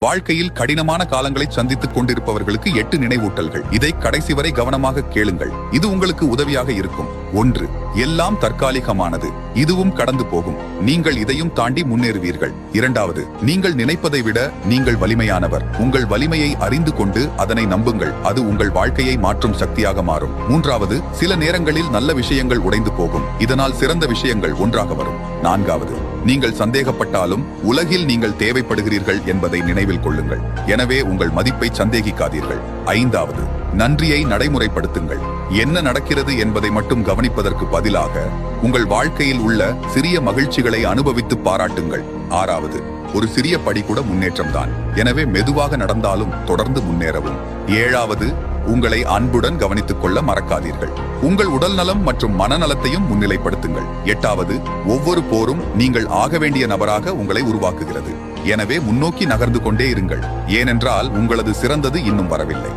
வாழ்க்கையில் கடினமான காலங்களை சந்தித்துக் கொண்டிருப்பவர்களுக்கு 8 நினைவூட்டல்கள். இதை கடைசி வரை கவனமாக கேளுங்கள். இது உங்களுக்கு உதவியாக இருக்கும். 1. எல்லாம் தற்காலிகமானது, இதுவும் கடந்து போகும். நீங்கள் இதையும் தாண்டி முன்னேறுவீர்கள். 2. நீங்கள் நினைப்பதை விட நீங்கள் வலிமையானவர். உங்கள் வலிமையை அறிந்து கொண்டு அதனை நம்புங்கள். அது உங்கள் வாழ்க்கையை மாற்றும் சக்தியாக மாறும். 3. சில நேரங்களில் நல்ல விஷயங்கள் உடைந்து போகும், இதனால் சிறந்த விஷயங்கள் ஒன்றாக வரும். 4. நீங்கள் சந்தேகப்பட்டாலும் உலகில் நீங்கள் தேவைப்படுகிறீர்கள் என்பதை நினைவில் கொள்ளுங்கள். எனவே உங்கள் மதிப்பை சந்தேகிக்காதீர்கள். 5. நன்றியை நடைமுறைப்படுத்துங்கள். என்ன நடக்கிறது என்பதை மட்டும் கவனிப்பதற்கு பதிலாக உங்கள் வாழ்க்கையில் உள்ள சிறிய மகிழ்ச்சிகளை அனுபவித்து பாராட்டுங்கள். 6. ஒரு சிறிய படி கூட முன்னேற்றம்தான். எனவே மெதுவாக நடந்தாலும் தொடர்ந்து முன்னேறவும். 7. உங்களை அன்புடன் கவனித்துக் கொள்ள மறக்காதீர்கள். உங்கள் உடல் நலம் மற்றும் மனநலத்தையும் முன்னிலைப்படுத்துங்கள். 8. ஒவ்வொரு போரும் நீங்கள் ஆக வேண்டிய நபராக உங்களை உருவாக்குகிறது. எனவே முன்னோக்கி நகர்ந்து கொண்டே இருங்கள், ஏனென்றால் உங்களது சிறந்தது இன்னும் வரவில்லை.